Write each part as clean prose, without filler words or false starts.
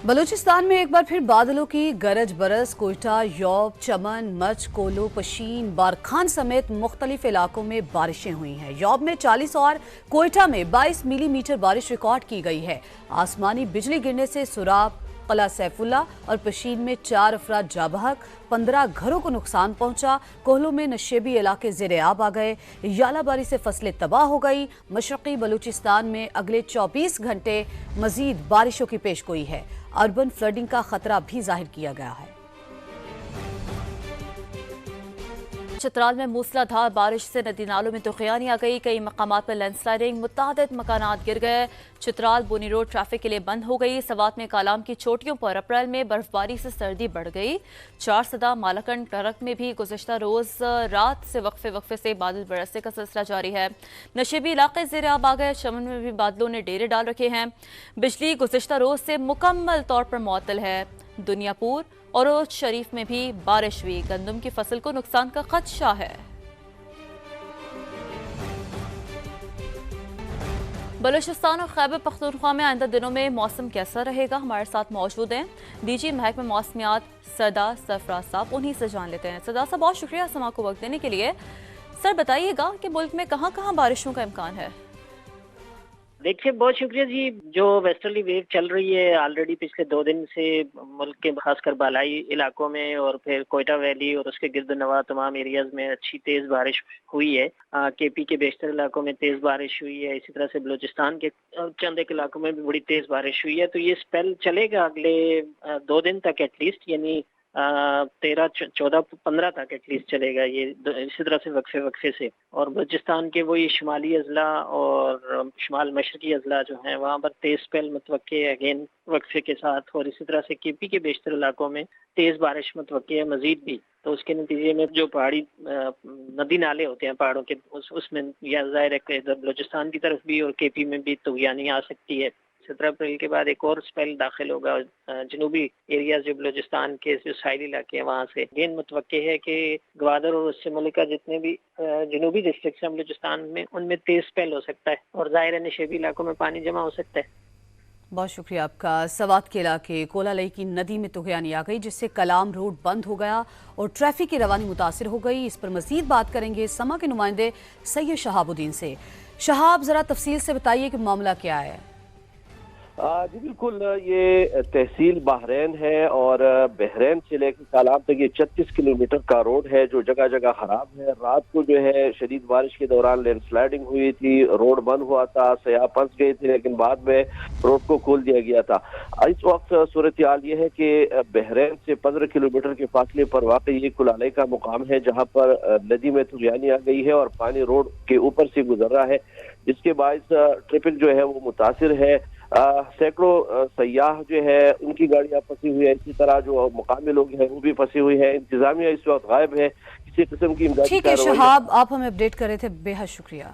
बलूचिस्तान में एक बार फिर बादलों की गरज बरस। कोयटा, यौब, चमन, मच, कोलो, पशीन, बारखान समेत मुख्तलिफ इलाकों में बारिशें हुई हैं। यौब में 40 और कोयटा में 22 मिलीमीटर बारिश रिकॉर्ड की गई है। आसमानी बिजली गिरने से सुराब, कला सैफुल्ला और पशीन में 4 अफराद जाबहक, 15 घरों को नुकसान पहुंचा। कोहलों में नशेबी इलाके ज़ेरे आब आ गए। यालाबारी से फसलें तबाह हो गई। मशरक़ी बलूचिस्तान में अगले 24 घंटे मजीद बारिशों की पेशगोई है। अर्बन फ्लडिंग का खतरा भी जाहिर किया गया है। चित्राल में मूसलाधार बारिश से नदी नालों में तूफ़ानी आ गई। कई मकामात पर लैंडस्लाइडिंग, मुतादिद मकानात गिर गए। चित्राल बोनी रोड ट्रैफिक के लिए बंद हो गई। सवात में कालाम की चोटियों पर अप्रैल में बर्फबारी से सर्दी बढ़ गई। 4 सदा मालाकंड टरक में भी गुज़श्ता रोज़ रात से वक्फे से बादल बरसने का सिलसिला जारी है। नशेबी इलाके ज़ेरे आब आ गए। चमन में भी बादलों ने डेरे डाल रखे हैं। बिजली गुज़श्ता रोज़ से मुकम्मल तौर पर मुअत्तल है। दुनियापुर और ओज शरीफ में भी बारिश हुई। गंदम की फसल को नुकसान का खदशा है। बलूचिस्तान और खैबर पख्तूनख्वा में आइंदा दिनों में मौसम कैसा रहेगा, हमारे साथ मौजूद हैं डीजी महकमा मौसमियात सरदार सरफराज साहब। उन्हीं से जान लेते हैं। सरदार साहब, बहुत शुक्रिया समा को वक्त देने के लिए। सर, बताइएगा कि मुल्क में कहाँ कहाँ बारिशों का इम्कान है? देखिए, बहुत शुक्रिया जी। जो वेस्टर्ली वेव चल रही है ऑलरेडी पिछले 2 दिन से मुल्क के खासकर बालाई इलाकों में और फिर कोयटा वैली और उसके गिरदनवा तमाम एरियाज में अच्छी तेज बारिश हुई है। केपी के बेशतर इलाकों में तेज बारिश हुई है। इसी तरह से बलूचिस्तान के चंद एक इलाकों में भी बड़ी तेज बारिश हुई है। तो ये स्पेल चलेगा अगले 2 दिन तक एटलीस्ट, यानी 13, 14, 15 तक एटलीस्ट चलेगा ये इसी तरह से वक्फे से। और बलूचिस्तान के वही शुमाली अजला और शुमाल मशरकी अजला जो हैं वहाँ पर तेज स्पेल मुतवक्के अगेन वक्फे के साथ, और इसी तरह से केपी के बेशतर इलाकों में तेज बारिश मुतवक्के है मजीद भी। तो उसके नतीजे में जो पहाड़ी नदी नाले होते हैं पहाड़ों के उसमें या ज़ाहिर है कि इधर बलूचिस्तान की तरफ भी और केपी में भी तूफ़ानी आ सकती है। 17 अप्रैल के बाद एक और स्पेल दाखिल होगा जनूबी एरिया जो बलूचिस्तान के जो साहिली इलाके हैं वहाँ से। अगेन मुतवक्के है कि ग्वादर और उससे मलिका जितने भी जनूबी डिस्ट्रिक्ट हैं बलूचिस्तान में उनमें तेज स्पेल हो सकता है और ज़ाहिर है नशेबी इलाकों में पानी जमा हो सकता है। बहुत शुक्रिया आपका। सवात के इलाके कोलालई की नदी में तूफ़ानी आ गई जिससे कलाम रोड बंद हो गया और ट्रैफिक की रवानी मुतासिर हो गई। इस पर मजीद बात करेंगे समा के नुमाइंदे सैयद शहाबुद्दीन से। शहाब, जरा तफसील से बताइए कि मामला क्या है? जी बिल्कुल, ये तहसील बहरैन है और बहरैन से लेकर कालाम तक ये 36 किलोमीटर का रोड है जो जगह जगह खराब है। रात को जो है शदीद बारिश के दौरान लैंडस्लाइडिंग हुई थी, रोड बंद हुआ था, सयाह फंस गए थे, लेकिन बाद में रोड को खोल दिया गया था। इस वक्त सूरत हाल ये है कि बहरैन से 15 किलोमीटर के फासले पर वाकई ये कुलालई का मुकाम है जहाँ पर नदी में तूफ़ानी आ गई है और पानी रोड के ऊपर से गुजर रहा है, जिसके बायस ट्रैफिक जो है वो मुतासिर है। सैकड़ों सयाह जो है उनकी गाड़ियां फंसी हुई है। इसी तरह जो मुकामी लोग हैं वो भी फंसे हुए हैं। इंतजामिया इस वक्त गायब है, किसी किस्म की इमदादी ठीक है शहाब, आप हमें अपडेट कर रहे थे, बेहद शुक्रिया।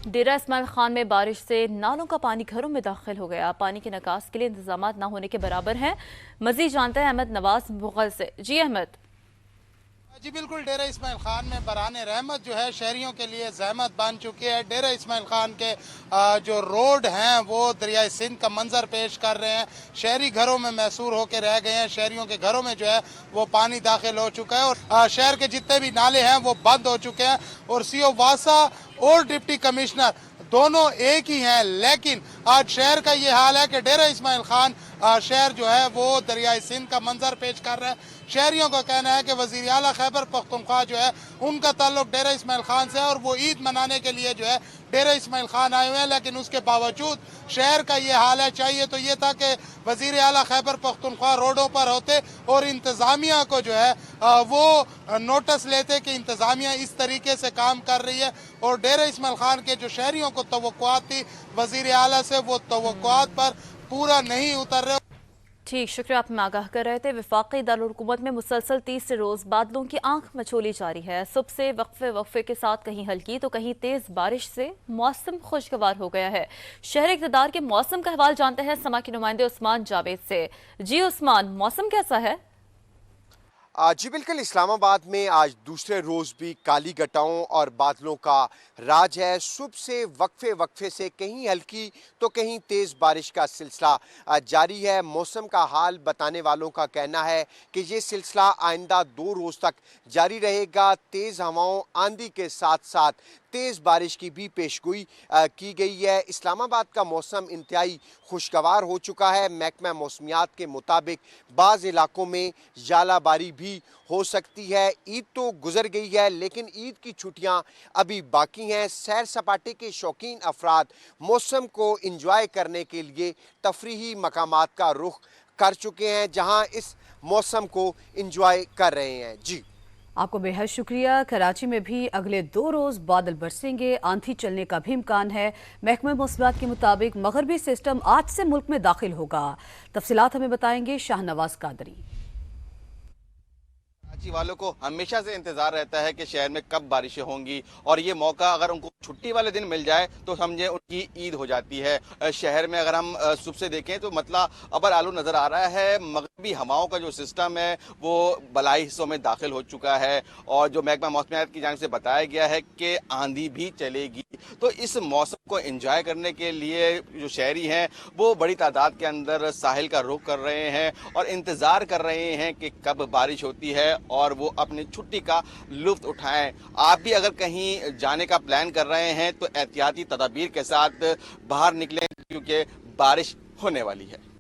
डेरा इस्माइल खान में बारिश से नालों का पानी घरों में दाखिल हो गया। पानी के निकास के लिए इंतजाम न होने के बराबर हैं। मजीद जानते हैं अहमद नवाज मुगल से। जी अहमद। जी बिल्कुल, डेरा इस्माइल खान में बराने रहमत जो है शहरियों के लिए जहमत बन चुकी है। डेरा इस्माइल खान के जो रोड हैं वो दरियाई सिंध का मंजर पेश कर रहे हैं। शहरी घरों में मैसूर होकर रह गए हैं। शहरियों के घरों में जो है वो पानी दाखिल हो चुका है और शहर के जितने भी नाले हैं वो बंद हो चुके हैं। और सीओ वासा और डिप्टी कमिश्नर दोनों एक ही हैं, लेकिन आज शहर का ये हाल है कि डेरा इस्माइल खान शहर जो है वो दरियाई सिंध का मंजर पेश कर रहा है। शहरियों का कहना है कि वज़ीर आला खैबर पख्तूनख्वा जो है उनका ताल्लुक डेरा इस्माइल खान से है और वो ईद मनाने के लिए जो है डेरा इस्माइल खान आए हुए हैं, लेकिन उसके बावजूद शहर का ये हाल है। चाहिए तो ये था कि वज़ीर आला खैबर पख्तूनख्वा रोडों पर होते और इंतज़ामिया को जो है वो नोटिस लेते कि इंतज़ामिया इस तरीके से काम कर रही है। और डेरा इस्माइल खान के जो शहरियों को तवक्कुआत थी वज़ीर आला से, वो तवक्कुआत पर पूरा नहीं उतर रहे। ठीक, शुक्रिया, आप में आगाह कर रहे थे। वफाकी दारुल-हुकूमत में मुसलसल तीसरे रोज़ बादलों की आंख मचोली जारी है। सुबह से वक्फे के साथ कहीं हल्की तो कहीं तेज़ बारिश से मौसम खुशगवार हो गया है। शहर इक़्तिदार के मौसम का हवाल जानते हैं समा के नुमाइंदे उस्मान जावेद से। जी उस्मान, मौसम कैसा है? जी बिल्कुल, इस्लाम आबाद में आज दूसरे रोज़ भी काली घटाओं और बादलों का राज है। सुबह से वक्फे से कहीं हल्की तो कहीं तेज़ बारिश का सिलसिला जारी है। मौसम का हाल बताने वालों का कहना है कि ये सिलसिला आइंदा 2 रोज़ तक जारी रहेगा। तेज़ हवाओं, आंधी के साथ साथ तेज़ बारिश की भी पेशगोई की गई है। इस्लामाबाद का मौसम इंतहाई खुशगवार हो चुका है। महकमा मौसमियात के मुताबिक बाज़ इलाकों में ज़ालाबारी भी हो सकती है। ईद तो गुजर गई है, लेकिन ईद की छुट्टियां अभी बाकी हैं। सैर सपाटे के शौकीन अफराद मौसम को इंजॉय करने के लिए तफरीही मकामात का रुख कर चुके हैं, जहां इस मौसम को इंजॉय कर रहे हैं। जी, आपको बेहद शुक्रिया। कराची में भी अगले 2 रोज बादल बरसेंगे, आंधी चलने का भी इम्कान है। महकमा मौसमियात के मुताबिक मगरबी सिस्टम आज से मुल्क में दाखिल होगा। तफसीलात हमें बताएंगे शाहनवाज कादरी। कराची वालों को हमेशा से इंतजार रहता है कि शहर में कब बारिशें होंगी, और ये मौका अगर उनको छुट्टी वाले दिन मिल जाए तो समझे उनकी ईद हो जाती है। शहर में अगर हम सुबह से देखें तो मतला अबर आलू नजर आ रहा है। मगरबी हवाओं का जो सिस्टम है वो बलाई हिस्सों में दाखिल हो चुका है, और जो महकमा मौसमियात की जानिब से बताया गया है कि आंधी भी चलेगी। तो इस मौसम को एंजॉय करने के लिए जो शहरी हैं वो बड़ी तादाद के अंदर साहिल का रुख कर रहे हैं और इंतजार कर रहे हैं कि कब बारिश होती है और वो अपनी छुट्टी का लुत्फ उठाएं। आप भी अगर कहीं जाने का प्लान कर रहे हैं तो एहतियाती तदाबीर के साथ बाहर निकलें, क्योंकि बारिश होने वाली है।